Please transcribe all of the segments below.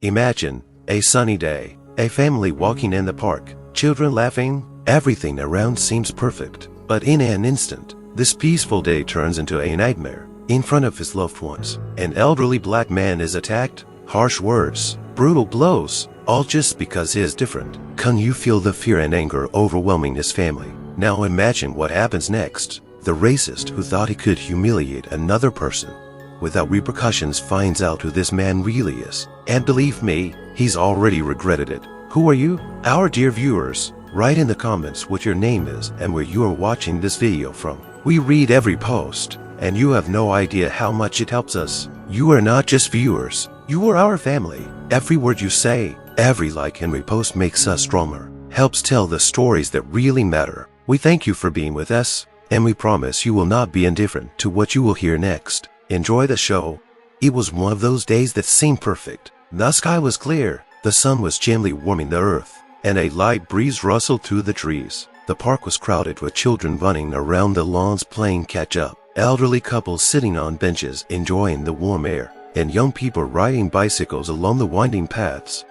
Imagine a sunny day, a family walking in the park, children laughing, everything around seems perfect. But in an instant, this peaceful day turns into a nightmare. In front of his loved ones, an elderly black man is attacked, harsh words, brutal blows, all just because he is different. Can you feel the fear and anger overwhelming his family? Now imagine what happens next. The racist who thought he could humiliate another person without repercussions finds out who this man really is. And believe me, he's already regretted it. Who are you? Our dear viewers, write in the comments what your name is and where you are watching this video from. We read every post, and you have no idea how much it helps us. You are not just viewers, you are our family. Every word you say, every like and repost makes us stronger, helps tell the stories that really matter. We thank you for being with us, and we promise you will not be indifferent to what you will hear next. Enjoy the show. It was one of those days that seemed perfect. The sky was clear, the sun was gently warming the earth, and a light breeze rustled through the trees. The park was crowded with children running around the lawns playing catch-up, elderly couples sitting on benches enjoying the warm air, and young people riding bicycles along the winding paths.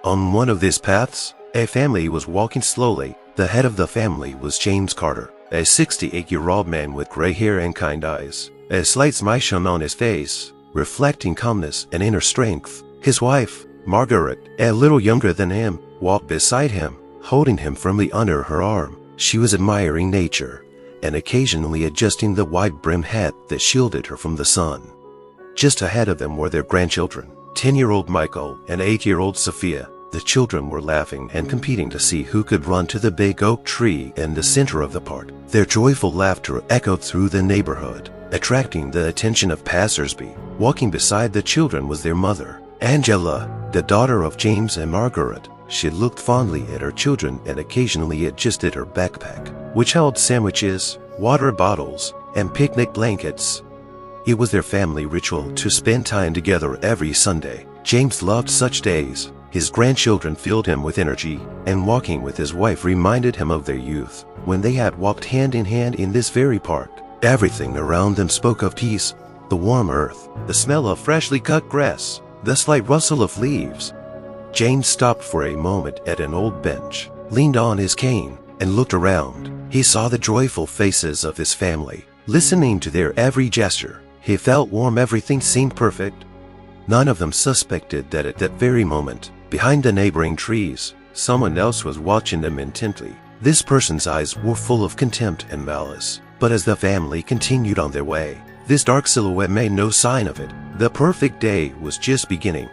On one of these paths, a family was walking slowly. The head of the family was James Carter, a 68-year-old man with gray hair and kind eyes, a slight smile shone on his face, reflecting calmness and inner strength. His wife, Margaret, a little younger than him, walked beside him, holding him firmly under her arm. She was admiring nature and occasionally adjusting the wide-brimmed hat that shielded her from the sun. Just ahead of them were their grandchildren, 10-year-old Michael and 8-year-old Sophia. The children were laughing and competing to see who could run to the big oak tree in the center of the park. Their joyful laughter echoed through the neighborhood, attracting the attention of passers-by. Walking beside the children was their mother, Angela, the daughter of James and Margaret. She looked fondly at her children and occasionally adjusted her backpack, which held sandwiches, water bottles, and picnic blankets. It was their family ritual to spend time together every Sunday. James loved such days. His grandchildren filled him with energy, and walking with his wife reminded him of their youth, when they had walked hand in hand in this very park. Everything around them spoke of peace, the warm earth, the smell of freshly cut grass, the slight rustle of leaves. James stopped for a moment at an old bench, leaned on his cane, and looked around. He saw the joyful faces of his family, listening to their every gesture. He felt warm, everything seemed perfect. None of them suspected that at that very moment, behind the neighboring trees, someone else was watching them intently. This person's eyes were full of contempt and malice. But as the family continued on their way, this dark silhouette made no sign of it. The perfect day was just beginning.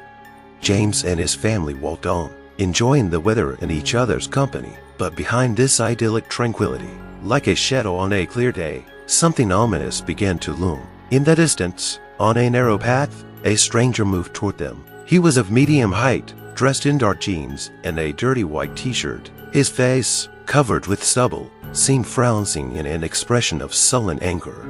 James and his family walked on, enjoying the weather and each other's company. But behind this idyllic tranquility, like a shadow on a clear day, something ominous began to loom. In the distance, on a narrow path, a stranger moved toward them. He was of medium height, dressed in dark jeans and a dirty white t-shirt. His face, covered with stubble, seemed frowning in an expression of sullen anger.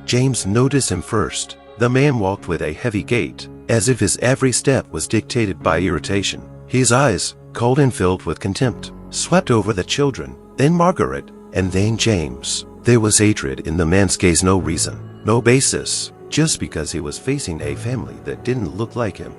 James noticed him first. The man walked with a heavy gait, as if his every step was dictated by irritation. His eyes, cold and filled with contempt, swept over the children, then Margaret, and then James. There was hatred in the man's gaze, no reason, no basis, just because he was facing a family that didn't look like him.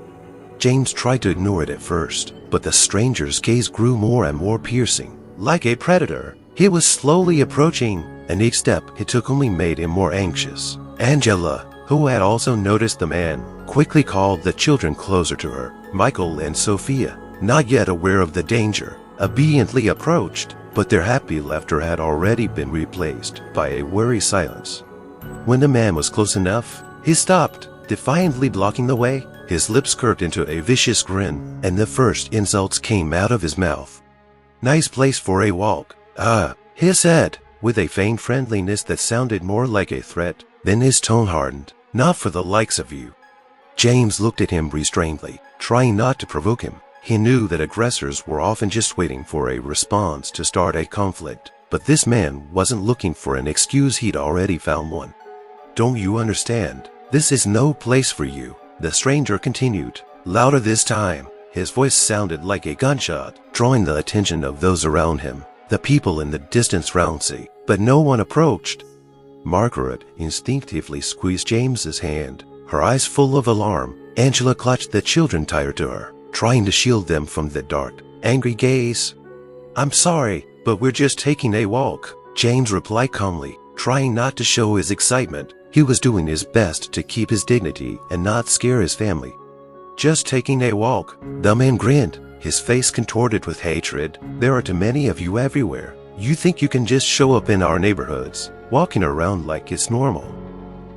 James tried to ignore it at first, but the stranger's gaze grew more and more piercing. Like a predator, he was slowly approaching, and each step he took only made him more anxious. Angela, who had also noticed the man, quickly called the children closer to her. Michael and Sophia, not yet aware of the danger, obediently approached, but their happy laughter had already been replaced by a wary silence. When the man was close enough, he stopped, defiantly blocking the way. His lips curved into a vicious grin, and the first insults came out of his mouth. "Nice place for a walk." He said, with a faint friendliness that sounded more like a threat. Then his tone hardened. "Not for the likes of you." James looked at him restrainedly, trying not to provoke him. He knew that aggressors were often just waiting for a response to start a conflict, but this man wasn't looking for an excuse, he'd already found one. "Don't you understand? This is no place for you," the stranger continued, louder this time. His voice sounded like a gunshot, drawing the attention of those around him. The people in the distance round see, but no one approached. Margaret instinctively squeezed James's hand, her eyes full of alarm. Angela clutched the children tighter to her. trying to shield them from the dark, angry gaze. "I'm sorry, but we're just taking a walk," James replied calmly, trying not to show his excitement. He was doing his best to keep his dignity and not scare his family. "Just taking a walk." The man grinned, his face contorted with hatred. "There are too many of you everywhere. You think you can just show up in our neighborhoods, walking around like it's normal."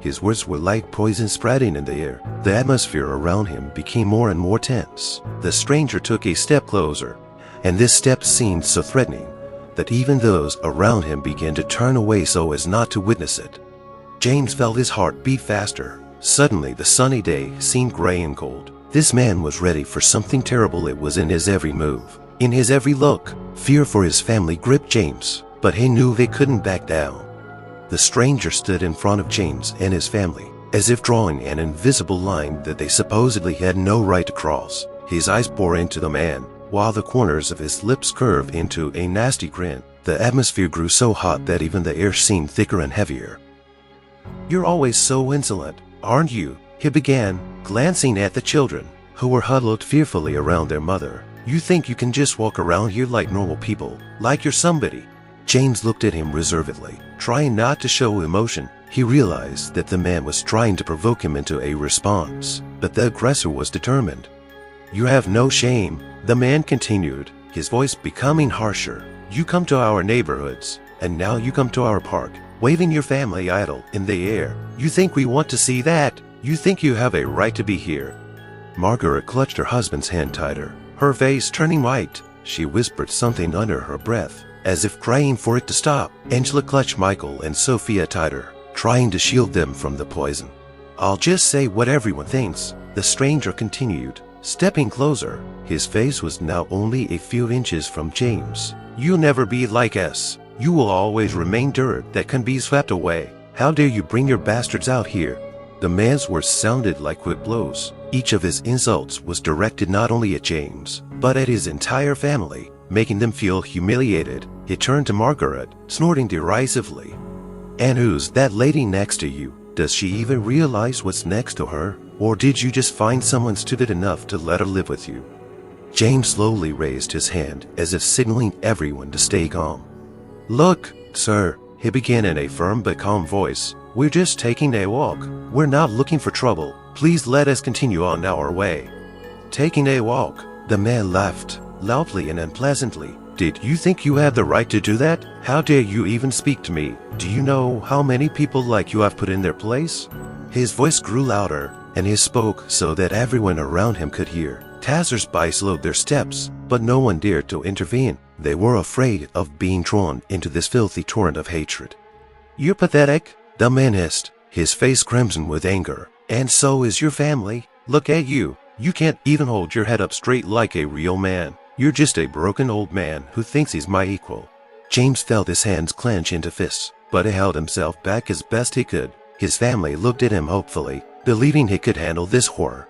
His words were like poison spreading in the air. The atmosphere around him became more and more tense. The stranger took a step closer, and this step seemed so threatening that even those around him began to turn away so as not to witness it. James felt his heart beat faster. Suddenly, the sunny day seemed gray and cold. This man was ready for something terrible. It was in his every move, in his every look. Fear for his family gripped James, but he knew they couldn't back down. The stranger stood in front of James and his family, as if drawing an invisible line that they supposedly had no right to cross. His eyes bore into the man, while the corners of his lips curved into a nasty grin. The atmosphere grew so hot that even the air seemed thicker and heavier. "You're always so insolent, aren't you?" he began, glancing at the children, who were huddled fearfully around their mother. "You think you can just walk around here like normal people, like you're somebody?" James looked at him reservedly, trying not to show emotion. He realized that the man was trying to provoke him into a response, but the aggressor was determined. "You have no shame," the man continued, his voice becoming harsher. "You come to our neighborhoods, and now you come to our park, waving your family idol in the air. You think we want to see that? You think you have a right to be here?" Margaret clutched her husband's hand tighter, her face turning white. She whispered something under her breath, as if crying for it to stop. Angela clutched Michael and Sophia tighter, trying to shield them from the poison. "I'll just say what everyone thinks," the stranger continued, stepping closer. His face was now only a few inches from James. "You'll never be like us. You will always remain dirt that can be swept away. How dare you bring your bastards out here?" The man's words sounded like whip blows. Each of his insults was directed not only at James, but at his entire family, making them feel humiliated. He turned to Margaret, snorting derisively. "And who's that lady next to you? Does she even realize what's next to her? Or did you just find someone stupid enough to let her live with you?" James slowly raised his hand as if signaling everyone to stay calm. "Look, sir," he began in a firm but calm voice, "we're just taking a walk. We're not looking for trouble. Please let us continue on our way." "Taking a walk?" The man laughed, loudly and unpleasantly. "Did you think you had the right to do that? How dare you even speak to me? Do you know how many people like you I've put in their place?" His voice grew louder, and he spoke so that everyone around him could hear. Passers-by slowed their steps, but no one dared to intervene. They were afraid of being drawn into this filthy torrent of hatred. "You're pathetic," the man hissed, his face crimson with anger. "And so is your family. Look at you. You can't even hold your head up straight like a real man. You're just a broken old man who thinks he's my equal." James felt his hands clench into fists, but he held himself back as best he could. His family looked at him hopefully, believing he could handle this horror.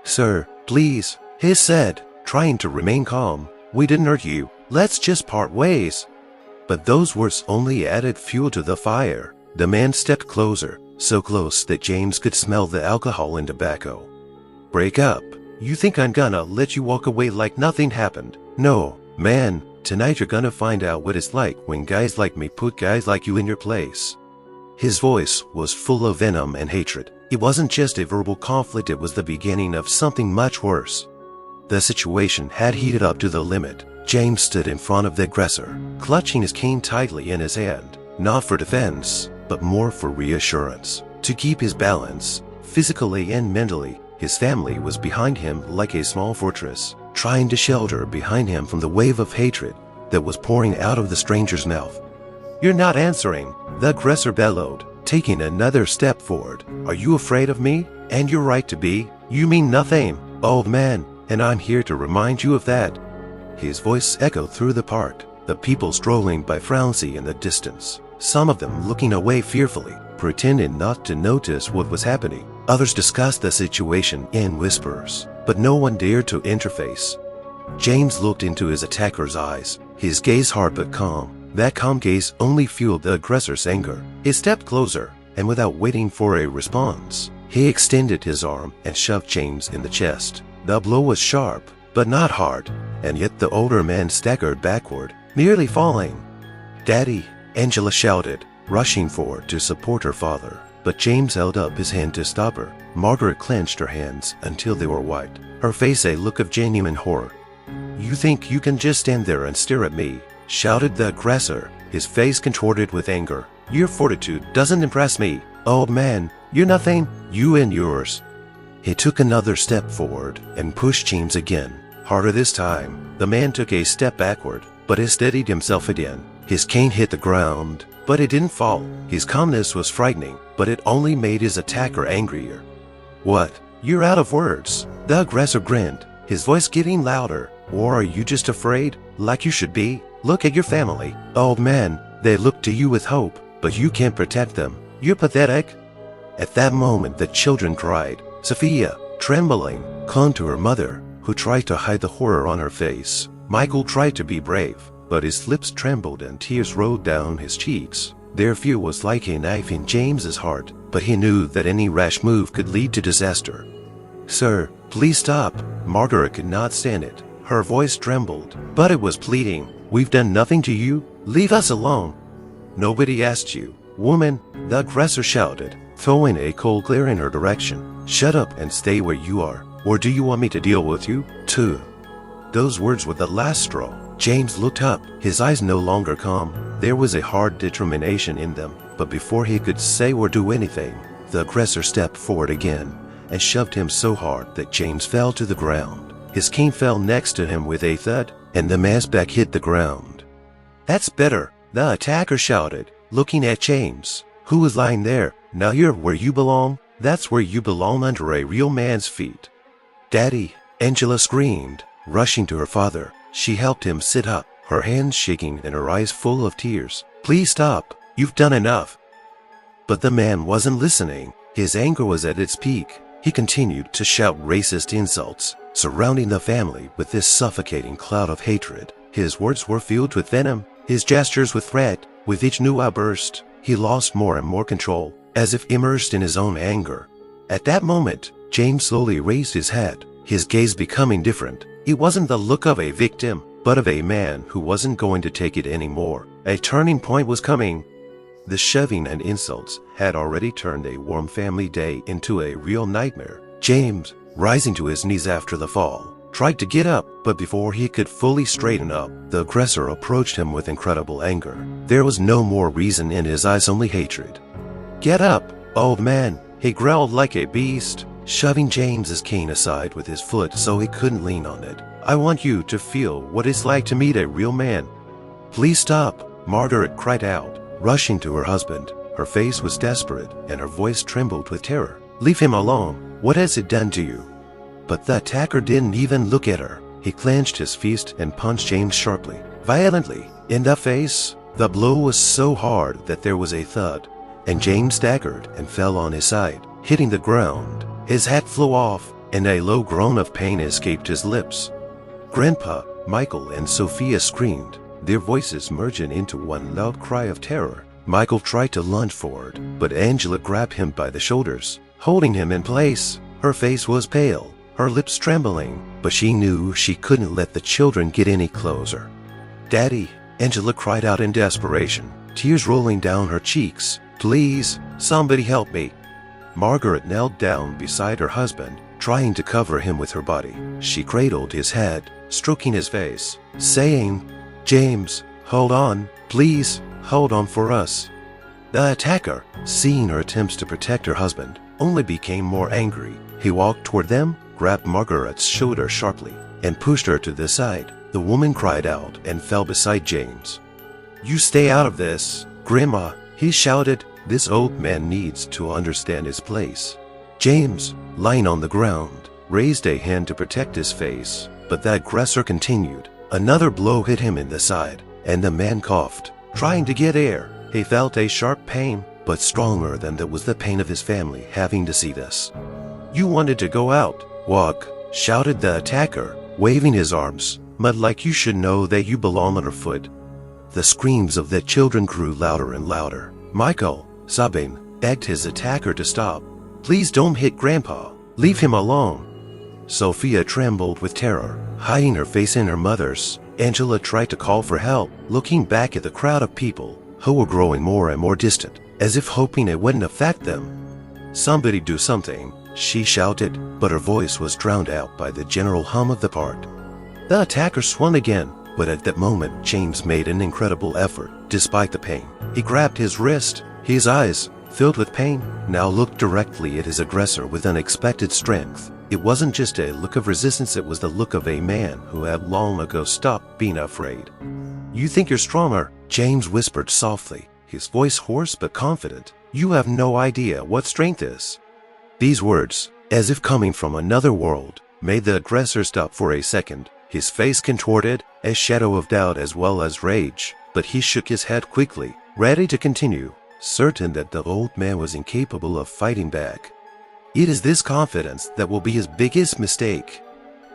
"Sir, please," he said, trying to remain calm. "We didn't hurt you. Let's just part ways." But those words only added fuel to the fire. The man stepped closer, so close that James could smell the alcohol and tobacco. "Break up. You think I'm gonna let you walk away like nothing happened? No, man, tonight you're gonna find out what it's like when guys like me put guys like you in your place." His voice was full of venom and hatred. It wasn't just a verbal conflict, it was the beginning of something much worse. The situation had heated up to the limit. James stood in front of the aggressor, clutching his cane tightly in his hand, not for defense, but more for reassurance. To keep his balance, physically and mentally, his family was behind him like a small fortress, trying to shelter behind him from the wave of hatred that was pouring out of the stranger's mouth. "You're not answering," the aggressor bellowed, taking another step forward. "Are you afraid of me? And you're right to be. You mean nothing, old man, and I'm here to remind you of that." His voice echoed through the park, the people strolling by frowningly in the distance, some of them looking away fearfully, pretending not to notice what was happening. Others discussed the situation in whispers, but no one dared to interface. James looked into his attacker's eyes, his gaze hard but calm. That calm gaze only fueled the aggressor's anger. He stepped closer, and without waiting for a response, he extended his arm and shoved James in the chest. The blow was sharp, but not hard, and yet the older man staggered backward, nearly falling. "Daddy!" Angela shouted, rushing forward to support her father, but James held up his hand to stop her. Margaret clenched her hands until they were white, her face a look of genuine horror. "You think you can just stand there and stare at me?" shouted the aggressor, his face contorted with anger. "Your fortitude doesn't impress me. Old man, you're nothing, you and yours." He took another step forward and pushed James again, harder this time. The man took a step backward, but he steadied himself again. His cane hit the ground, but it didn't fall. His calmness was frightening, but it only made his attacker angrier. "What? You're out of words?" The aggressor grinned, his voice getting louder. "Or are you just afraid, like you should be? Look at your family, old man. They look to you with hope, but you can't protect them. You're pathetic." At that moment the children cried. Sophia, trembling, clung to her mother, who tried to hide the horror on her face. Michael tried to be brave, but his lips trembled and tears rolled down his cheeks. Their fear was like a knife in James's heart, but he knew that any rash move could lead to disaster. "Sir, please stop." Margaret could not stand it. Her voice trembled, but it was pleading. "We've done nothing to you. Leave us alone." "Nobody asked you, woman," the aggressor shouted, throwing a cold glare in her direction. "Shut up and stay where you are, or do you want me to deal with you, too?" Those words were the last straw. James looked up, his eyes no longer calm. There was a hard determination in them, but before he could say or do anything, the aggressor stepped forward again and shoved him so hard that James fell to the ground. His cane fell next to him with a thud, and the man's back hit the ground. "That's better," the attacker shouted, looking at James, who was lying there. "Now you're where you belong. That's where you belong, under a real man's feet." "Daddy!" Angela screamed, rushing to her father. She helped him sit up, her hands shaking and her eyes full of tears. "Please stop. You've done enough." But the man wasn't listening. His anger was at its peak. He continued to shout racist insults, surrounding the family with this suffocating cloud of hatred. His words were filled with venom, his gestures with threat. With each new outburst, he lost more and more control, as if immersed in his own anger. At that moment, James slowly raised his head, his gaze becoming different. It wasn't the look of a victim, but of a man who wasn't going to take it anymore. A turning point was coming. The shoving and insults had already turned a warm family day into a real nightmare. James, rising to his knees after the fall, tried to get up, but before he could fully straighten up, the aggressor approached him with incredible anger. There was no more reason in his eyes, only hatred. "Get up, old man," he growled like a beast, shoving James's cane aside with his foot so he couldn't lean on it. "I want you to feel what it's like to meet a real man." "Please stop," Margaret cried out, rushing to her husband. Her face was desperate and her voice trembled with terror. "Leave him alone. What has it done to you?" But the attacker didn't even look at her. He clenched his fist and punched James sharply, violently, in the face. The blow was so hard that there was a thud, and James staggered and fell on his side, hitting the ground. His hat flew off, and a low groan of pain escaped his lips. Grandpa, Michael, and Sophia screamed, their voices merging into one loud cry of terror. Michael tried to lunge forward, but Angela grabbed him by the shoulders, holding him in place. Her face was pale, her lips trembling, but she knew she couldn't let the children get any closer. "Daddy!" Angela cried out in desperation, tears rolling down her cheeks. "Please, somebody help me." Margaret knelt down beside her husband, trying to cover him with her body. She cradled his head, stroking his face, saying, "James, hold on, please, hold on for us." The attacker, seeing her attempts to protect her husband, only became more angry. He walked toward them, grabbed Margaret's shoulder sharply, and pushed her to the side. The woman cried out and fell beside James. "You stay out of this, Grandma," he shouted. "This old man needs to understand his place." James, lying on the ground, raised a hand to protect his face, but the aggressor continued. Another blow hit him in the side, and the man coughed, trying to get air. He felt a sharp pain, but stronger than that was the pain of his family having to see this. "You wanted to go out. Walk," shouted the attacker, waving his arms. "But like you should know that you belong underfoot." The screams of the children grew louder and louder. Michael, sobbing, begged his attacker to stop. "Please don't hit Grandpa. Leave him alone." Sophia trembled with terror, hiding her face in her mother's. Angela tried to call for help, looking back at the crowd of people who were growing more and more distant, as if hoping it wouldn't affect them. "Somebody do something," she shouted, but her voice was drowned out by the general hum of the park. The attacker swung again, but at that moment James made an incredible effort, despite the pain. He grabbed his wrist. His eyes, filled with pain, now looked directly at his aggressor with unexpected strength. It wasn't just a look of resistance, it was the look of a man who had long ago stopped being afraid. "You think you're stronger," James whispered softly, his voice hoarse but confident. "You have no idea what strength is." These words, as if coming from another world, made the aggressor stop for a second. His face contorted, a shadow of doubt as well as rage, but he shook his head quickly, ready to continue, certain that the old man was incapable of fighting back. It is this confidence that will be his biggest mistake.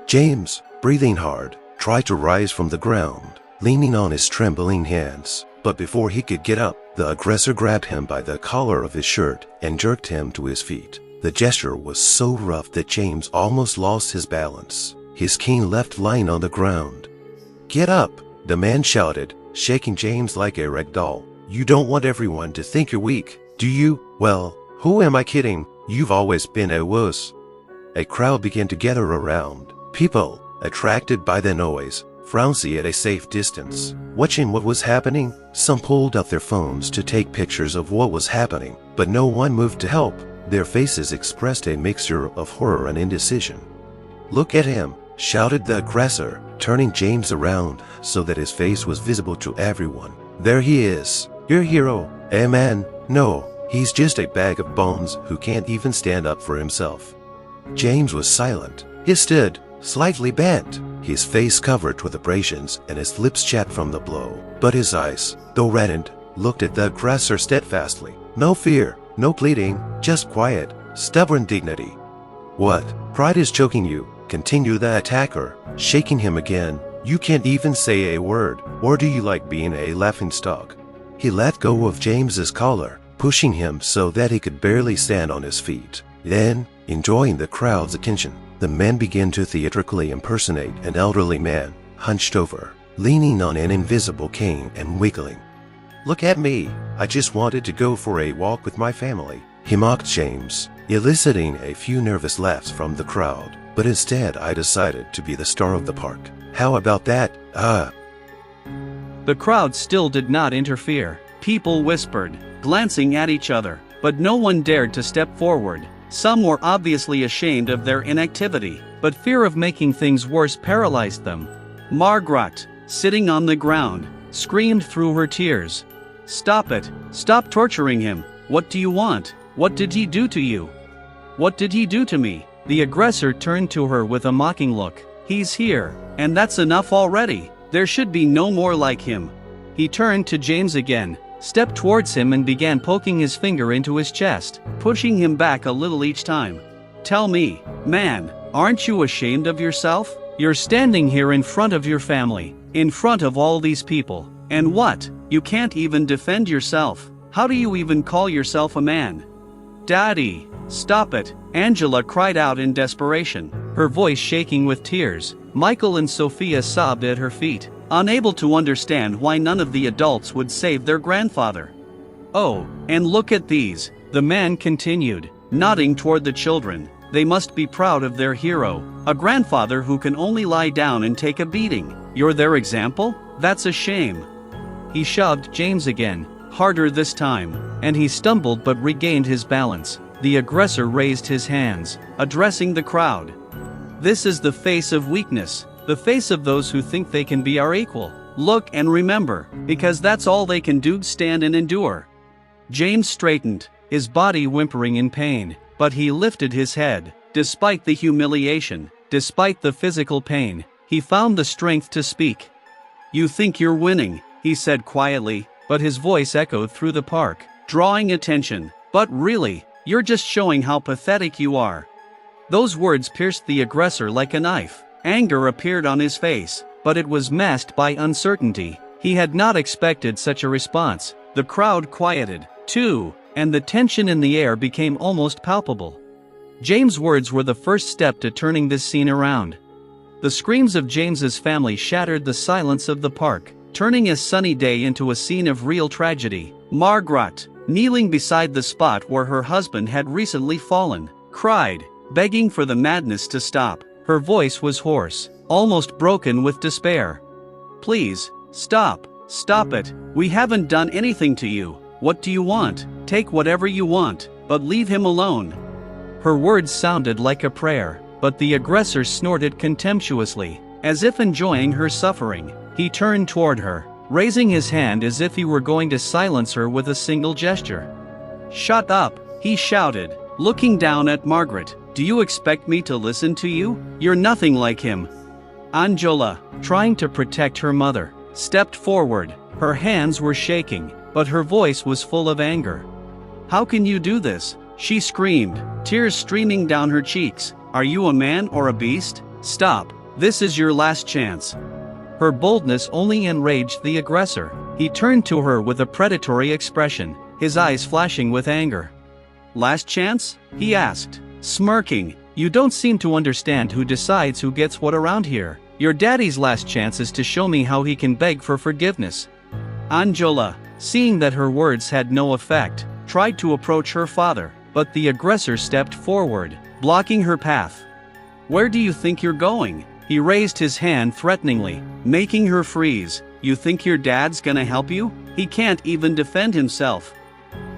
James, breathing hard, tried to rise from the ground, leaning on his trembling hands. But before he could get up, the aggressor grabbed him by the collar of his shirt and jerked him to his feet. The gesture was so rough that James almost lost his balance, his cane left lying on the ground. "Get up!" the man shouted, shaking James like a rag doll. "You don't want everyone to think you're weak, do you? Well, who am I kidding? You've always been a wuss." A crowd began to gather around, people, attracted by the noise, frowned at a safe distance, watching what was happening. Some pulled out their phones to take pictures of what was happening, but no one moved to help. Their faces expressed a mixture of horror and indecision. "Look at him!" shouted the aggressor, turning James around so that his face was visible to everyone. "There he is, your hero, a man. No, he's just a bag of bones who can't even stand up for himself." James was silent. He stood, slightly bent, his face covered with abrasions and his lips chapped from the blow. But his eyes, though reddened, looked at the aggressor steadfastly. No fear, no pleading, just quiet, stubborn dignity. "What? Pride is choking you," continued the attacker, shaking him again. "You can't even say a word, or do you like being a laughingstock?" He let go of James's collar, pushing him so that he could barely stand on his feet. Then, enjoying the crowd's attention, the man began to theatrically impersonate an elderly man, hunched over, leaning on an invisible cane and wiggling. "Look at me, I just wanted to go for a walk with my family," he mocked James, eliciting a few nervous laughs from the crowd. "But instead I decided to be the star of the park. How about that, The crowd still did not interfere. People whispered, glancing at each other, but no one dared to step forward. Some were obviously ashamed of their inactivity, but fear of making things worse paralyzed them. Margaret, sitting on the ground, screamed through her tears. "Stop it! Stop torturing him! What do you want? What did he do to you? What did he do to me?" The aggressor turned to her with a mocking look. "He's here, and that's enough already. There should be no more like him." He turned to James again, stepped towards him and began poking his finger into his chest, pushing him back a little each time. "Tell me, man, aren't you ashamed of yourself? You're standing here in front of your family, in front of all these people, and what? You can't even defend yourself. How do you even call yourself a man?" "Daddy, stop it!" Angela cried out in desperation, her voice shaking with tears. Michael and Sophia sobbed at her feet, unable to understand why none of the adults would save their grandfather. "Oh, and look at these," the man continued, nodding toward the children. "They must be proud of their hero, a grandfather who can only lie down and take a beating. You're their example? That's a shame." He shoved James again, harder this time, and he stumbled but regained his balance. The aggressor raised his hands, addressing the crowd. "This is the face of weakness, the face of those who think they can be our equal. Look and remember, because that's all they can do, stand and endure." James straightened, his body whimpering in pain, but he lifted his head. Despite the humiliation, despite the physical pain, he found the strength to speak. "You think you're winning," he said quietly, but his voice echoed through the park, drawing attention. "But really, you're just showing how pathetic you are." Those words pierced the aggressor like a knife. Anger appeared on his face, but it was masked by uncertainty. He had not expected such a response. The crowd quieted, too, and the tension in the air became almost palpable. James' words were the first step to turning this scene around. The screams of James's family shattered the silence of the park, turning a sunny day into a scene of real tragedy. Margaret, kneeling beside the spot where her husband had recently fallen, cried, begging for the madness to stop. Her voice was hoarse, almost broken with despair. "Please, stop. Stop it. We haven't done anything to you. What do you want? Take whatever you want, but leave him alone." Her words sounded like a prayer, but the aggressor snorted contemptuously, as if enjoying her suffering. He turned toward her, raising his hand as if he were going to silence her with a single gesture. "Shut up," he shouted, looking down at Margaret. "Do you expect me to listen to you? You're nothing like him." Angela, trying to protect her mother, stepped forward. Her hands were shaking, but her voice was full of anger. "How can you do this?" she screamed, tears streaming down her cheeks. "Are you a man or a beast? Stop. This is your last chance." Her boldness only enraged the aggressor. He turned to her with a predatory expression, his eyes flashing with anger. "Last chance?" he asked, smirking. "You don't seem to understand who decides who gets what around here. Your daddy's last chance is to show me how he can beg for forgiveness." Angela, seeing that her words had no effect, tried to approach her father, but the aggressor stepped forward, blocking her path. "Where do you think you're going?" He raised his hand threateningly, making her freeze. "You think your dad's gonna help you? He can't even defend himself."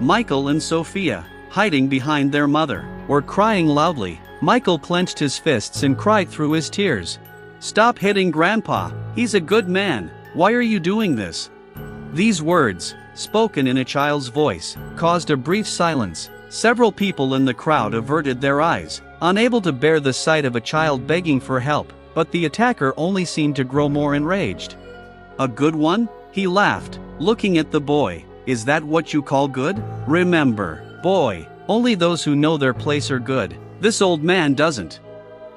Michael and Sophia, hiding behind their mother, were crying loudly. Michael clenched his fists and cried through his tears. "Stop hitting Grandpa, he's a good man. Why are you doing this?" These words, spoken in a child's voice, caused a brief silence. Several people in the crowd averted their eyes, unable to bear the sight of a child begging for help, but the attacker only seemed to grow more enraged. "A good one?" he laughed, looking at the boy. "Is that what you call good? Remember, boy, only those who know their place are good. This old man doesn't."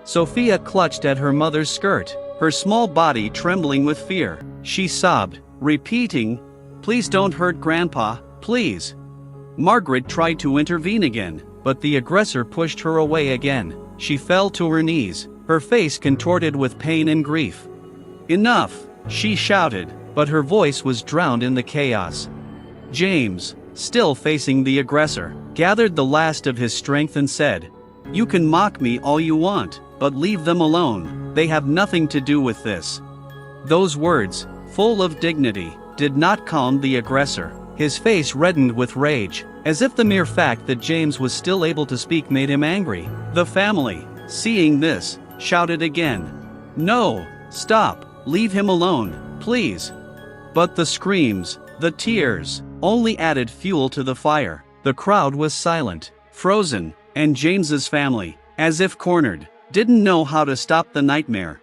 Sophia clutched at her mother's skirt, her small body trembling with fear. She sobbed, repeating, "Please don't hurt Grandpa, please." Margaret tried to intervene again, but the aggressor pushed her away again. She fell to her knees, her face contorted with pain and grief. "Enough," she shouted, but her voice was drowned in the chaos. James, still facing the aggressor, gathered the last of his strength and said, "You can mock me all you want, but leave them alone. They have nothing to do with this." Those words, full of dignity, did not calm the aggressor. His face reddened with rage, as if the mere fact that James was still able to speak made him angry. The family, seeing this, shouted again, "No, stop, leave him alone, please." But the screams, the tears, only added fuel to the fire. The crowd was silent, frozen, and James's family, as if cornered, didn't know how to stop the nightmare.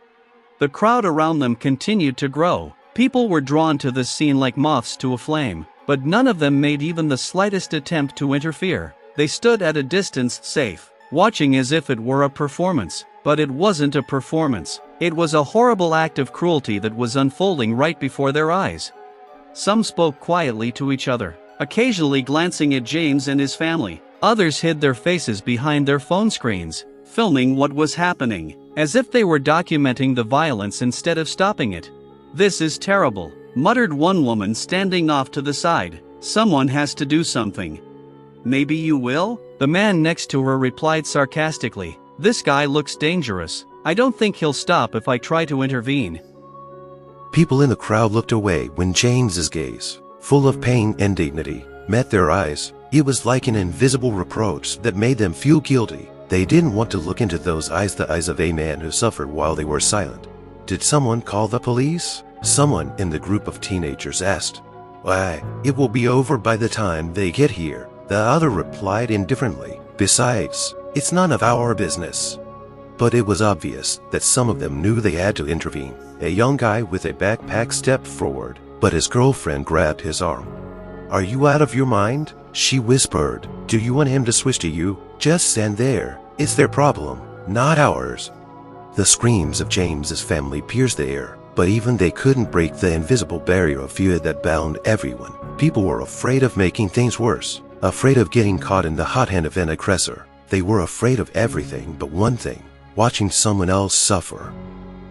The crowd around them continued to grow. People were drawn to this scene like moths to a flame, but none of them made even the slightest attempt to interfere. They stood at a distance, safe, watching as if it were a performance. But it wasn't a performance. It was a horrible act of cruelty that was unfolding right before their eyes. Some spoke quietly to each other, occasionally glancing at James and his family. Others hid their faces behind their phone screens, filming what was happening, as if they were documenting the violence instead of stopping it. "This is terrible," muttered one woman standing off to the side. "Someone has to do something." "Maybe you will?" the man next to her replied sarcastically. "This guy looks dangerous. I don't think he'll stop if I try to intervene." People in the crowd looked away when James's gaze, full of pain and dignity, met their eyes. It was like an invisible reproach that made them feel guilty. They didn't want to look into those eyes, the eyes of a man who suffered while they were silent. "Did someone call the police?" someone in the group of teenagers asked. "Why, it will be over by the time they get here," the other replied indifferently. "Besides, it's none of our business." But it was obvious that some of them knew they had to intervene. A young guy with a backpack stepped forward, but his girlfriend grabbed his arm. "Are you out of your mind?" she whispered. "Do you want him to switch to you? Just stand there. It's their problem, not ours." The screams of James's family pierced the air, but even they couldn't break the invisible barrier of fear that bound everyone. People were afraid of making things worse, afraid of getting caught in the hot hand of an aggressor. They were afraid of everything but one thing: watching someone else suffer.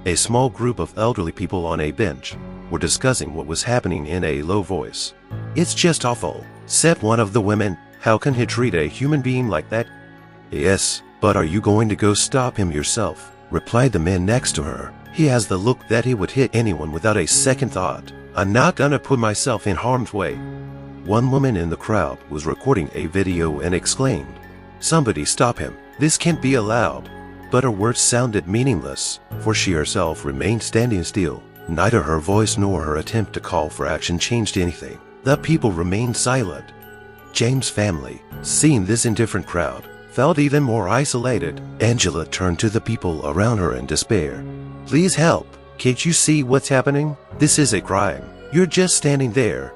A small group of elderly people on a bench were discussing what was happening in a low voice. "It's just awful," said one of the women. "How can he treat a human being like that?" "Yes, but are you going to go stop him yourself?" replied the man next to her. "He has the look that he would hit anyone without a second thought." "I'm not gonna put myself in harm's way." One woman in the crowd was recording a video and exclaimed, "Somebody stop him. This can't be allowed." But her words sounded meaningless, for she herself remained standing still. Neither her voice nor her attempt to call for action changed anything. The people remained silent. James' family, seeing this indifferent crowd, felt even more isolated. Angela turned to the people around her in despair. "Please help. Can't you see what's happening? This is a crime. You're just standing there."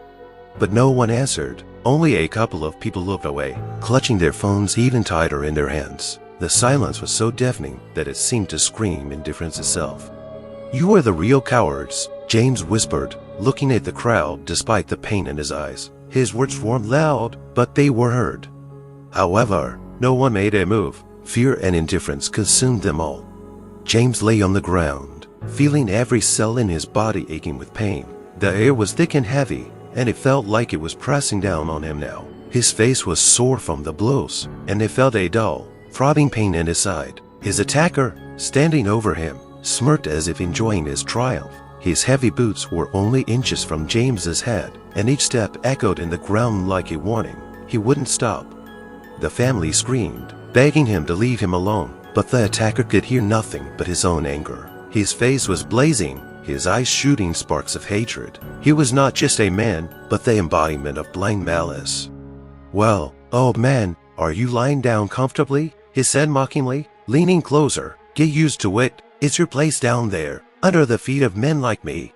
But no one answered. Only a couple of people looked away, clutching their phones even tighter in their hands. The silence was so deafening that it seemed to scream indifference itself. "You are the real cowards," James whispered, looking at the crowd despite the pain in his eyes. His words weren't loud, but they were heard. However, no one made a move. Fear and indifference consumed them all. James lay on the ground, feeling every cell in his body aching with pain. The air was thick and heavy, and it felt like it was pressing down on him now. His face was sore from the blows, and he felt a dull, throbbing pain in his side. His attacker, standing over him, smirked as if enjoying his triumph. His heavy boots were only inches from James's head, and each step echoed in the ground like a warning. He wouldn't stop. The family screamed, begging him to leave him alone, but the attacker could hear nothing but his own anger. His face was blazing, his eyes shooting sparks of hatred. He was not just a man, but the embodiment of blind malice. "Well, old man, are you lying down comfortably?" he said mockingly, leaning closer. "Get used to it. It's your place down there, under the feet of men like me."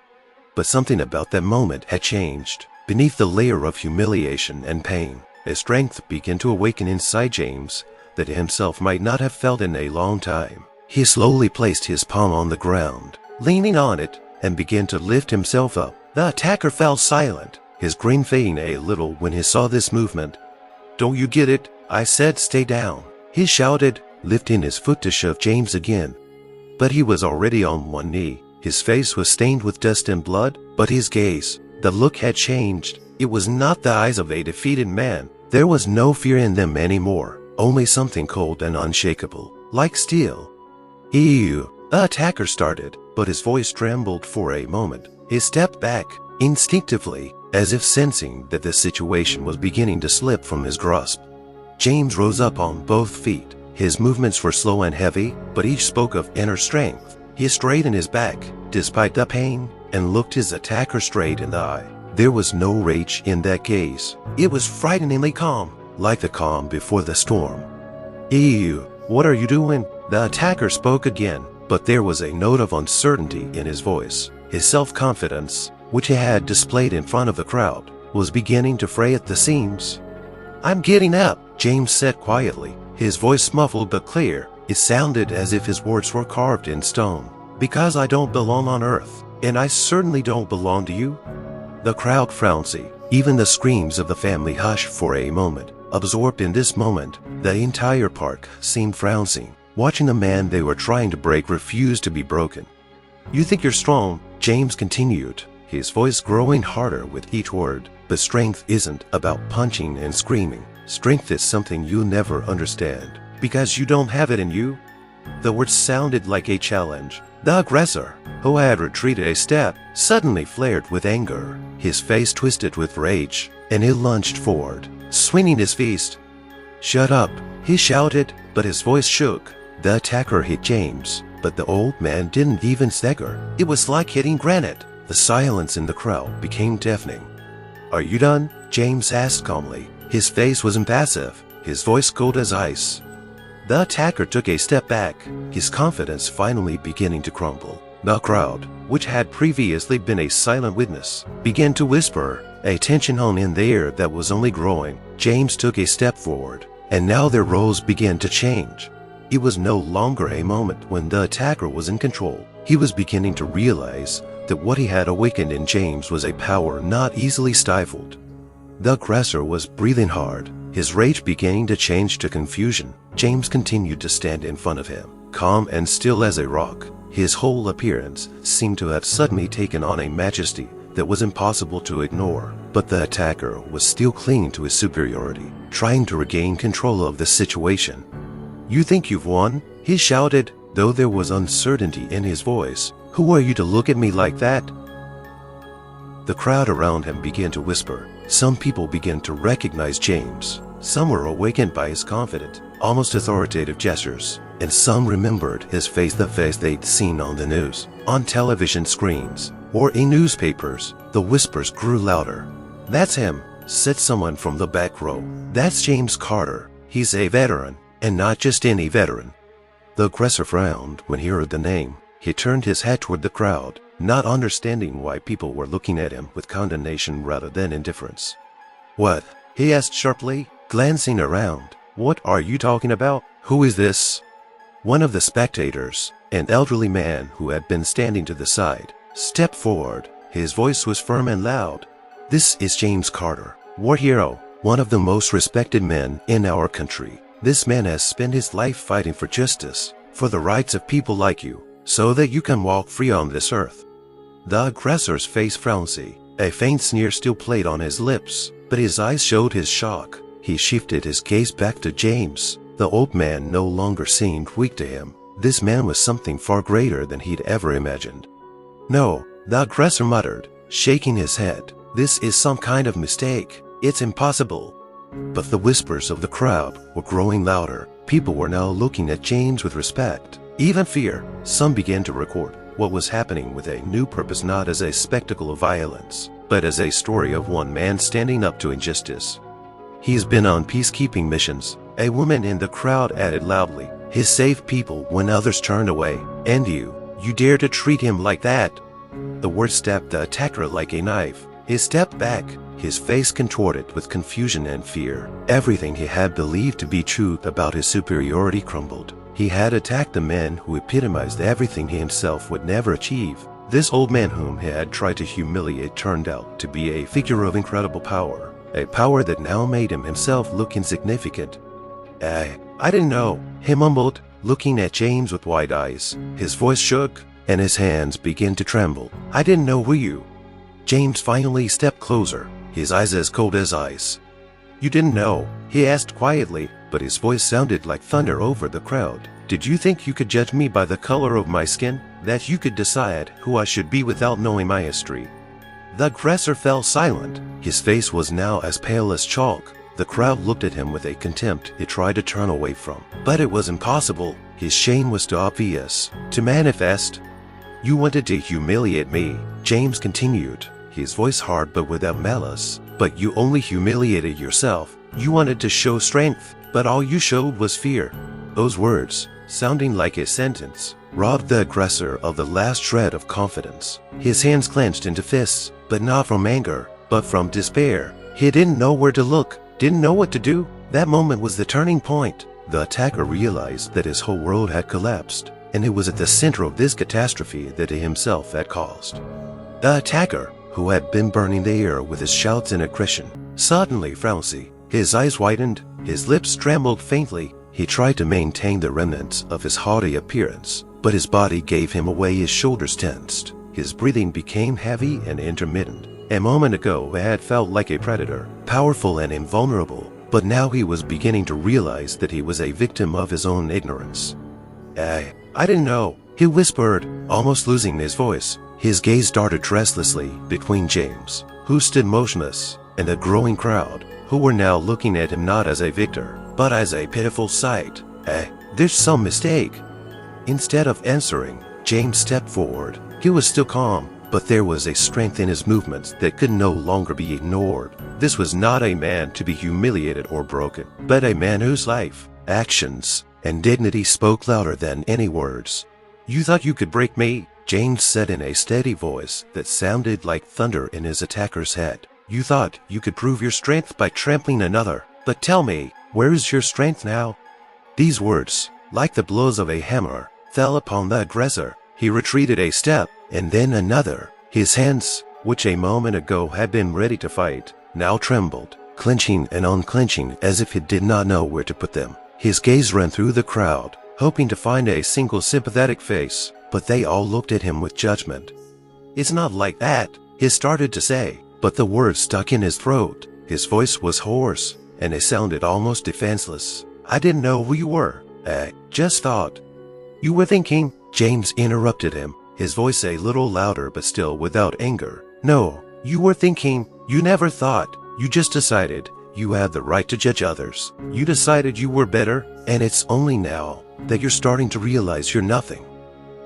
But something about that moment had changed. Beneath the layer of humiliation and pain, a strength began to awaken inside James that he himself might not have felt in a long time. He slowly placed his palm on the ground, leaning on it, and began to lift himself up. The attacker fell silent, his grin fading a little when he saw this movement. "Don't you get it? I said stay down," he shouted, lifting his foot to shove James again. But he was already on one knee. His face was stained with dust and blood, but his gaze, the look had changed. It was not the eyes of a defeated man. There was no fear in them anymore, only something cold and unshakable, like steel. "Ew," the attacker started, but his voice trembled for a moment. He stepped back, instinctively, as if sensing that the situation was beginning to slip from his grasp. James rose up on both feet. His movements were slow and heavy, but each spoke of inner strength. He straightened his back, despite the pain, and looked his attacker straight in the eye. There was no rage in that gaze. It was frighteningly calm, like the calm before the storm. "Ew, what are you doing?" The attacker spoke again, but there was a note of uncertainty in his voice. His self-confidence, which he had displayed in front of the crowd, was beginning to fray at the seams. "I'm getting up," James said quietly, his voice muffled but clear. It sounded as if his words were carved in stone. "Because I don't belong on earth, and I certainly don't belong to you." The crowd frowned. Even the screams of the family hushed for a moment. Absorbed in this moment, the entire park seemed frowning, watching the man they were trying to break refuse to be broken. "You think you're strong," James continued, his voice growing harder with each word. "But strength isn't about punching and screaming. Strength is something you'll never understand, because you don't have it in you." The words sounded like a challenge. The aggressor, who had retreated a step, suddenly flared with anger. His face twisted with rage, and he lunged forward, swinging his fist. "Shut up," he shouted, but his voice shook. The attacker hit James, but the old man didn't even stagger. It was like hitting granite. The silence in the crowd became deafening. "Are you done?" James asked calmly. His face was impassive, his voice cold as ice. The attacker took a step back, his confidence finally beginning to crumble. The crowd, which had previously been a silent witness, began to whisper, a tension hung in the air that was only growing. James took a step forward, and now their roles began to change. It was no longer a moment when the attacker was in control. He was beginning to realize that what he had awakened in James was a power not easily stifled. The aggressor was breathing hard, his rage beginning to change to confusion. James continued to stand in front of him, calm and still as a rock. His whole appearance seemed to have suddenly taken on a majesty that was impossible to ignore. But the attacker was still clinging to his superiority, trying to regain control of the situation. "You think you've won?" he shouted, though there was uncertainty in his voice. "Who are you to look at me like that?" The crowd around him began to whisper. Some people began to recognize James. Some were awakened by his confident, almost authoritative gestures, and some remembered his face, the face they'd seen on the news, on television screens, or in newspapers. The whispers grew louder. "That's him," said someone from the back row. "That's James Carter. He's a veteran, and not just any veteran." The aggressor frowned when he heard the name. He turned his head toward the crowd, not understanding why people were looking at him with condemnation rather than indifference. "What?" he asked sharply, glancing around. "What are you talking about? Who is this?" One of the spectators, an elderly man who had been standing to the side, stepped forward. His voice was firm and loud. "This is James Carter, war hero, one of the most respected men in our country. This man has spent his life fighting for justice, for the rights of people like you, so that you can walk free on this earth." The aggressor's face frowned. A faint sneer still played on his lips, but his eyes showed his shock. He shifted his gaze back to James. The old man no longer seemed weak to him. This man was something far greater than he'd ever imagined. "No," the aggressor muttered, shaking his head. "This is some kind of mistake. It's impossible." But the whispers of the crowd were growing louder. People were now looking at James with respect, even fear. Some began to record what was happening with a new purpose, not as a spectacle of violence, but as a story of one man standing up to injustice. "He's been on peacekeeping missions," a woman in the crowd added loudly. "He saved people when others turned away. And you dare to treat him like that?" The word stabbed the attacker like a knife. He stepped back, his face contorted with confusion and fear. Everything he had believed to be true about his superiority crumbled. He had attacked the man who epitomized everything he himself would never achieve. This old man whom he had tried to humiliate turned out to be a figure of incredible power, a power that now made him himself look insignificant. I didn't know," he mumbled, looking at James with wide eyes. His voice shook, and his hands began to tremble. "I didn't know who you..." James finally stepped closer, his eyes as cold as ice. "You didn't know?" he asked quietly, but his voice sounded like thunder over the crowd. "Did you think you could judge me by the color of my skin? That you could decide who I should be without knowing my history?" The aggressor fell silent. His face was now as pale as chalk. The crowd looked at him with a contempt he tried to turn away from. But it was impossible. His shame was too obvious to manifest. "You wanted to humiliate me," James continued, his voice hard but without malice. "But you only humiliated yourself. You wanted to show strength, but all you showed was fear." Those words, sounding like a sentence, robbed the aggressor of the last shred of confidence. His hands clenched into fists, but not from anger, but from despair. He didn't know where to look, didn't know what to do. That moment was the turning point. The attacker realized that his whole world had collapsed, and it was at the center of this catastrophe that he himself had caused. The attacker, who had been burning the air with his shouts and aggression, suddenly frowned. His eyes widened, his lips trembled faintly. He tried to maintain the remnants of his haughty appearance, but his body gave him away. His shoulders tensed. His breathing became heavy and intermittent. A moment ago he had felt like a predator, powerful and invulnerable, but now he was beginning to realize that he was a victim of his own ignorance. I didn't know," he whispered, almost losing his voice. His gaze darted restlessly between James, who stood motionless, and the growing crowd, who were now looking at him not as a victor, but as a pitiful sight. There's some mistake." Instead of answering, James stepped forward. He was still calm, but there was a strength in his movements that could no longer be ignored. This was not a man to be humiliated or broken, but a man whose life, actions, and dignity spoke louder than any words. "You thought you could break me?" James said in a steady voice that sounded like thunder in his attacker's head. "You thought you could prove your strength by trampling another. But tell me, where is your strength now?" These words, like the blows of a hammer, fell upon the aggressor. He retreated a step, and then another. His hands, which a moment ago had been ready to fight, now trembled. clenching and unclenching as if he did not know where to put them. His gaze ran through the crowd, hoping to find a single sympathetic face, but they all looked at him with judgment. "It's not like that," he started to say, but the words stuck in his throat. His voice was hoarse, and it sounded almost defenseless. "I didn't know who you were. I just thought." "You were thinking?" James interrupted him, his voice a little louder but still without anger. "No, you were thinking. You never thought. You just decided you had the right to judge others. You decided you were better, and it's only now that you're starting to realize you're nothing."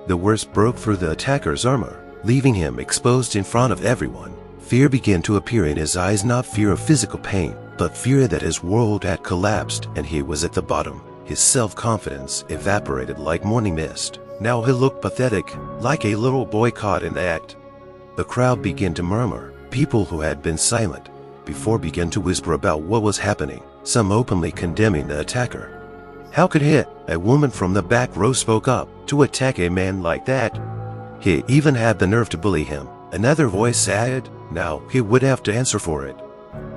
The words broke through the attacker's armor, leaving him exposed in front of everyone. Fear began to appear in his eyes, not fear of physical pain, but fear that his world had collapsed and he was at the bottom. His self-confidence evaporated like morning mist. Now he looked pathetic, like a little boy caught in the act. The crowd began to murmur. People who had been silent before began to whisper about what was happening, some openly condemning the attacker. "How could he?" A woman from the back row spoke up. "To attack a man like that? He even had the nerve to bully him." Another voice added, "Now he would have to answer for it."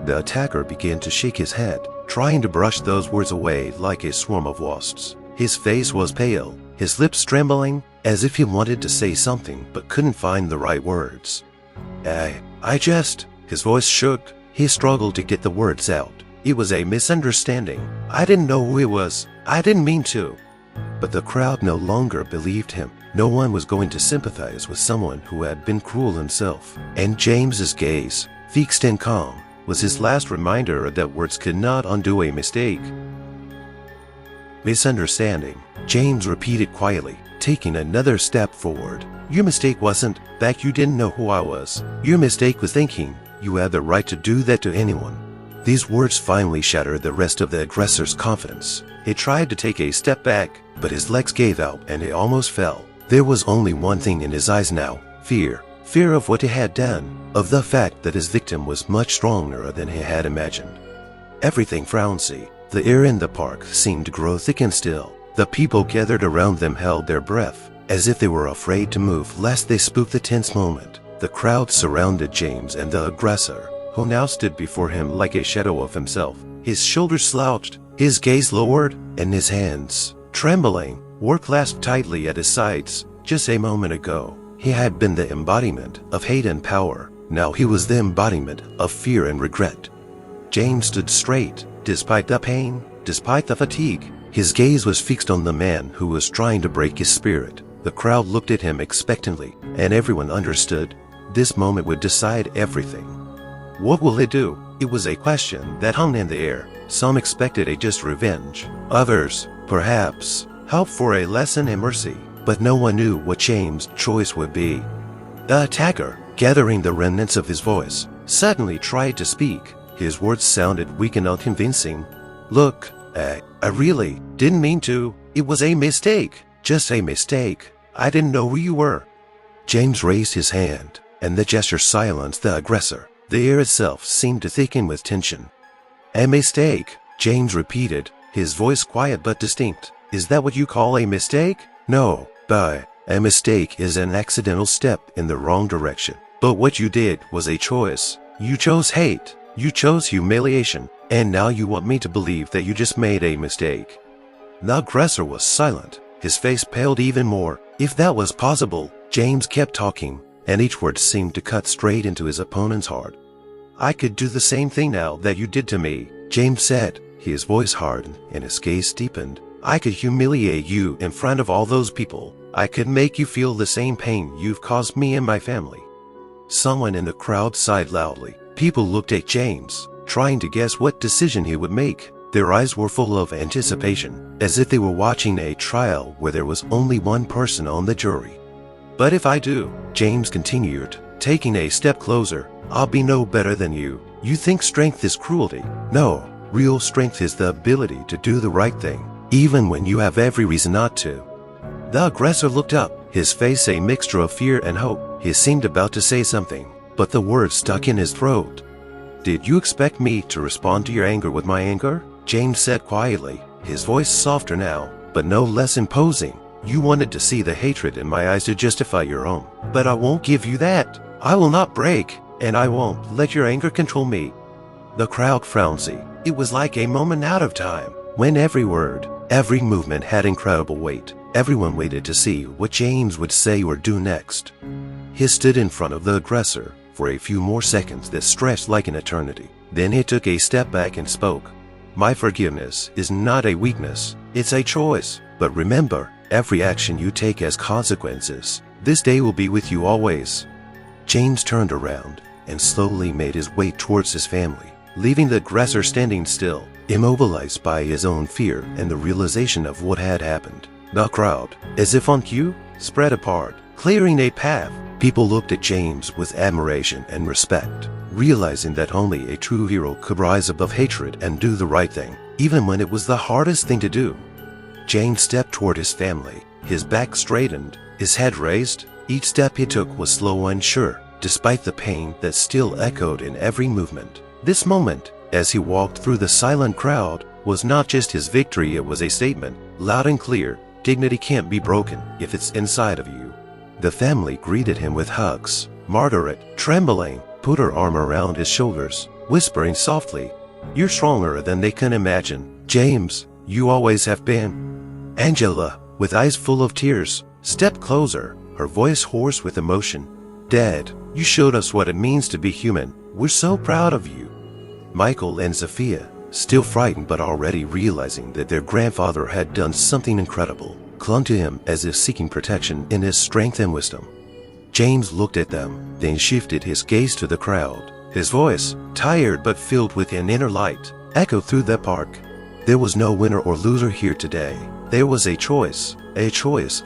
The attacker began to shake his head, trying to brush those words away like a swarm of wasps. His face was pale, his lips trembling, as if he wanted to say something but couldn't find the right words. I just... His voice shook. He struggled to get the words out. "It was a misunderstanding. I didn't know who he was. I didn't mean to." But the crowd no longer believed him. No one was going to sympathize with someone who had been cruel himself. And James's gaze, fixed and calm, was his last reminder that words could not undo a mistake. "Misunderstanding," James repeated quietly, taking another step forward. "Your mistake wasn't that you didn't know who I was. Your mistake was thinking you had the right to do that to anyone." These words finally shattered the rest of the aggressor's confidence. He tried to take a step back, but his legs gave out and he almost fell. There was only one thing in his eyes now: fear. Fear of what he had done, of the fact that his victim was much stronger than he had imagined. Everything frownsy. The air in the park seemed to grow thick and still. The people gathered around them held their breath, as if they were afraid to move lest they spook the tense moment. The crowd surrounded James and the aggressor, who now stood before him like a shadow of himself. His shoulders slouched, his gaze lowered, and his hands, trembling, were clasped tightly at his sides. Just a moment ago, he had been the embodiment of hate and power. Now he was the embodiment of fear and regret. James stood straight, despite the pain, despite the fatigue. His gaze was fixed on the man who was trying to break his spirit. The crowd looked at him expectantly, and everyone understood this moment would decide everything. What will he do? It was a question that hung in the air. Some expected a just revenge. Others, perhaps, hoped for a lesson in mercy. But no one knew what James' choice would be. The attacker, gathering the remnants of his voice, suddenly tried to speak. His words sounded weak and unconvincing. "Look, I really didn't mean to. It was a mistake. Just a mistake. I didn't know who you were." James raised his hand, and the gesture silenced the aggressor. The air itself seemed to thicken with tension. "A mistake," James repeated, his voice quiet but distinct. "Is that what you call a mistake?" "No, but a mistake is an accidental step in the wrong direction. But what you did was a choice. You chose hate. You chose humiliation. And now you want me to believe that you just made a mistake." The aggressor was silent. His face paled even more. If that was possible, James kept talking, and each word seemed to cut straight into his opponent's heart. "I could do the same thing now that you did to me," James said. His voice hardened and his gaze deepened. "I could humiliate you in front of all those people. I could make you feel the same pain you've caused me and my family." Someone in the crowd sighed loudly. People looked at James, trying to guess what decision he would make. Their eyes were full of anticipation, as if they were watching a trial where there was only one person on the jury. "But if I do," James continued, taking a step closer, "I'll be no better than you. You think strength is cruelty? No, real strength is the ability to do the right thing, even when you have every reason not to." The aggressor looked up, his face a mixture of fear and hope. He seemed about to say something, but the words stuck in his throat. "Did you expect me to respond to your anger with my anger?" James said quietly, his voice softer now, but no less imposing. "You wanted to see the hatred in my eyes to justify your own. But I won't give you that. I will not break, and I won't let your anger control me." The crowd frowned. It was like a moment out of time, when every word, every movement had incredible weight. Everyone waited to see what James would say or do next. He stood in front of the aggressor for a few more seconds that stretched like an eternity. Then he took a step back and spoke. My forgiveness is not a weakness, it's a choice. But remember, every action you take has consequences. This day will be with you always. James turned around and slowly made his way towards his family, leaving the aggressor standing still, immobilized by his own fear and the realization of what had happened. The crowd, as if on cue, spread apart, clearing a path. People looked at James with admiration and respect, realizing that only a true hero could rise above hatred and do the right thing, even when it was the hardest thing to do. James stepped toward his family, his back straightened, his head raised. Each step he took was slow and sure, despite the pain that still echoed in every movement. This moment, as he walked through the silent crowd, was not just his victory, it was a statement, loud and clear: dignity can't be broken if it's inside of you. The family greeted him with hugs. Margaret, trembling, put her arm around his shoulders, whispering softly, "You're stronger than they can imagine, James. You always have been." Angela, with eyes full of tears, stepped closer, her voice hoarse with emotion. "Dad, you showed us what it means to be human. We're so proud of you." Michael and Sophia, still frightened but already realizing that their grandfather had done something incredible, clung to him as if seeking protection in his strength and wisdom. James looked at them, then shifted his gaze to the crowd. His voice, tired but filled with an inner light, echoed through the park. There was no winner or loser here today. There was a choice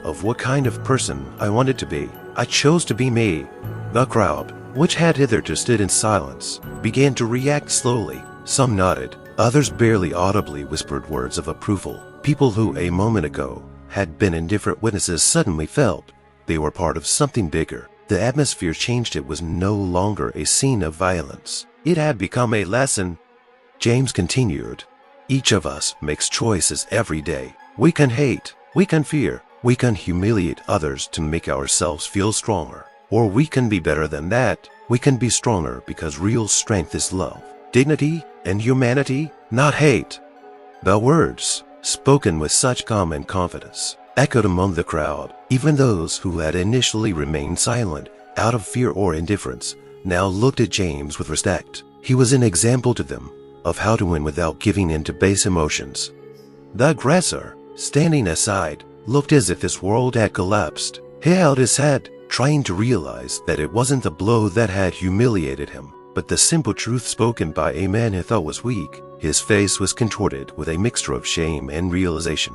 of what kind of person I wanted to be. I chose to be me. The crowd, which had hitherto stood in silence, began to react slowly. Some nodded, others barely audibly whispered words of approval. People who a moment ago had been indifferent witnesses suddenly felt they were part of something bigger. The atmosphere changed. It was no longer a scene of violence. It had become a lesson. James continued, "Each of us makes choices every day. We can hate, we can fear, we can humiliate others to make ourselves feel stronger. Or we can be better than that. We can be stronger because real strength is love, dignity, and humanity, not hate." The words, spoken with such calm and confidence, echoed among the crowd. Even those who had initially remained silent out of fear or indifference now looked at James with respect. He was an example to them of how to win without giving in to base emotions. The aggressor, standing aside, looked as if his world had collapsed. He held his head, trying to realize that it wasn't the blow that had humiliated him, but the simple truth spoken by a man he thought was weak. His face was contorted with a mixture of shame and realization.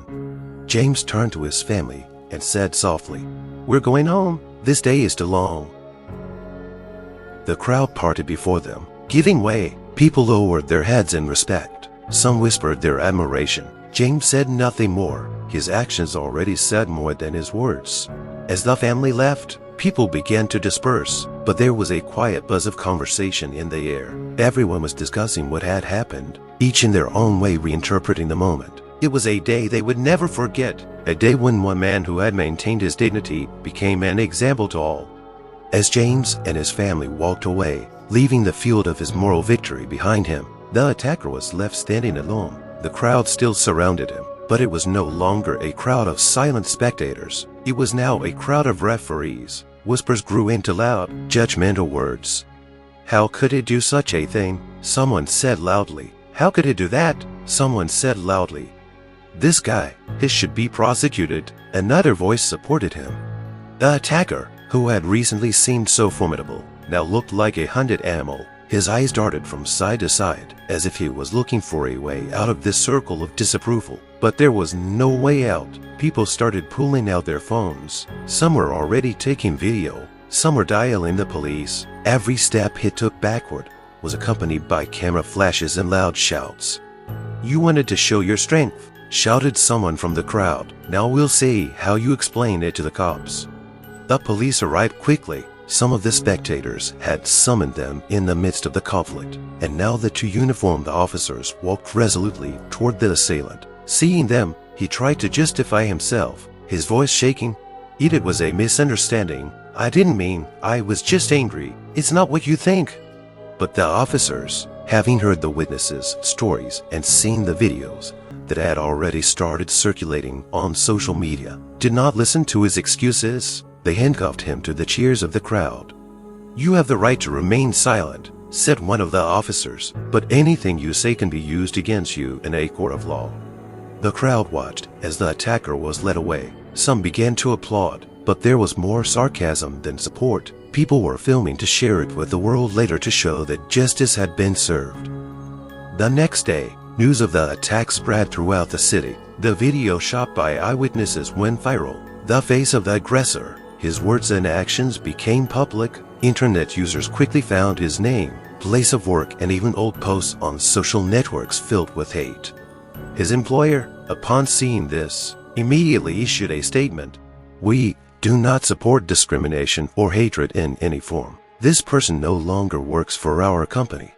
James turned to his family and said softly, "We're going home. This day is too long." The crowd parted before them, giving way. People lowered their heads in respect. Some whispered their admiration. James said nothing more. His actions already said more than his words. As the family left, people began to disperse, but there was a quiet buzz of conversation in the air. Everyone was discussing what had happened, each in their own way reinterpreting the moment. It was a day they would never forget, a day when one man who had maintained his dignity became an example to all. As James and his family walked away, leaving the field of his moral victory behind him, the attacker was left standing alone. The crowd still surrounded him, but it was no longer a crowd of silent spectators. It was now a crowd of referees. Whispers grew into loud, judgmental words. "How could he do such a thing?" someone said loudly. "How could he do that?" someone said loudly. "This guy, he should be prosecuted." Another voice supported him. The attacker, who had recently seemed so formidable, now looked like a hunted animal. His eyes darted from side to side, as if he was looking for a way out of this circle of disapproval. But there was no way out. People started pulling out their phones. Some were already taking video. Some were dialing the police. Every step he took backward was accompanied by camera flashes and loud shouts. "You wanted to show your strength," shouted someone from the crowd. "Now we'll see how you explain it to the cops." The police arrived quickly. Some of the spectators had summoned them in the midst of the conflict, and now the two uniformed officers walked resolutely toward the assailant. Seeing them, he tried to justify himself, his voice shaking. "It was a misunderstanding. I didn't mean, I was just angry. It's not what you think." But the officers, Having heard the witnesses' stories and seen the videos that had already started circulating on social media, did not listen to his excuses. They handcuffed him to the cheers of the crowd. "You have the right to remain silent," said one of the officers, "but anything you say can be used against you in a court of law." The crowd watched as the attacker was led away. Some began to applaud, but there was more sarcasm than support. People were filming to share it with the world later to show that justice had been served. The next day, news of the attack spread throughout the city. The video shot by eyewitnesses went viral. The face of the aggressor, his words and actions became public. Internet users quickly found his name, place of work, and even old posts on social networks filled with hate. His employer, upon seeing this, immediately issued a statement. "We do not support discrimination or hatred in any form. This person no longer works for our company."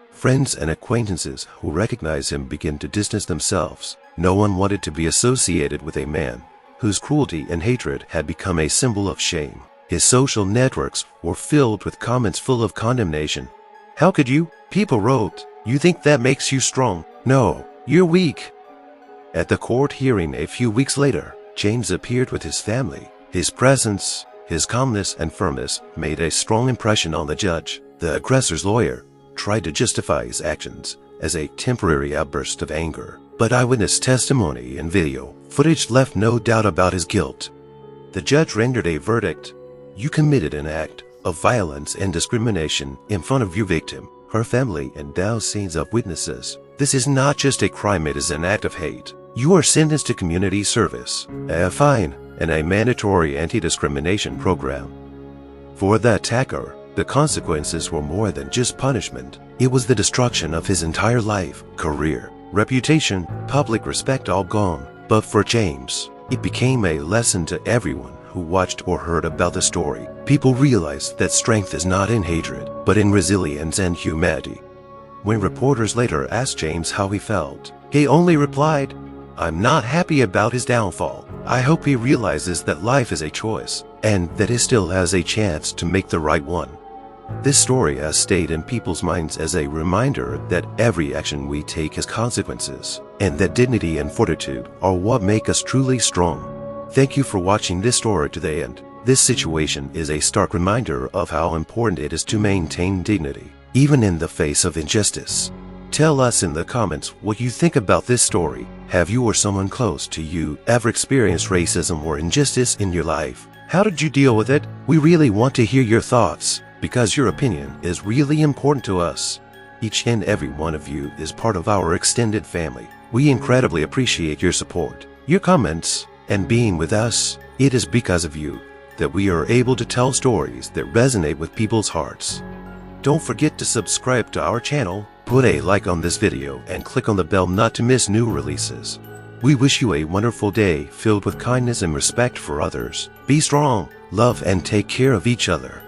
Friends and acquaintances who recognize him begin to distance themselves. No one wanted to be associated with a man whose cruelty and hatred had become a symbol of shame. His social networks were filled with comments full of condemnation. "How could you?" people wrote. "You think that makes you strong? No, you're weak." At the court hearing a few weeks later, James appeared with his family. His presence, his calmness and firmness made a strong impression on the judge. The aggressor's lawyer tried to justify his actions as a temporary outburst of anger, but eyewitness testimony and video footage left no doubt about his guilt. The judge rendered a verdict. "You committed an act of violence and discrimination in front of your victim, her family, and thousands of witnesses. This is not just a crime, it is an act of hate. You are sentenced to community service, a fine, and a mandatory anti-discrimination program." For the attacker, the consequences were more than just punishment. It was the destruction of his entire life, career, reputation, public respect, all gone. But for James, it became a lesson to everyone who watched or heard about the story. People realized that strength is not in hatred, but in resilience and humanity. When reporters later asked James how he felt, he only replied, "I'm not happy about his downfall. I hope he realizes that life is a choice, and that he still has a chance to make the right one." This story has stayed in people's minds as a reminder that every action we take has consequences, and that dignity and fortitude are what make us truly strong. Thank you for watching this story to the end. This situation is a stark reminder of how important it is to maintain dignity, even in the face of injustice. Tell us in the comments what you think about this story. Have you or someone close to you ever experienced racism or injustice in your life? How did you deal with it? We really want to hear your thoughts, because your opinion is really important to us. Each and every one of you is part of our extended family. We incredibly appreciate your support, your comments, and being with us. It is because of you that we are able to tell stories that resonate with people's hearts. Don't forget to subscribe to our channel, put a like on this video, and click on the bell not to miss new releases. We wish you a wonderful day filled with kindness and respect for others. Be strong, love, and take care of each other.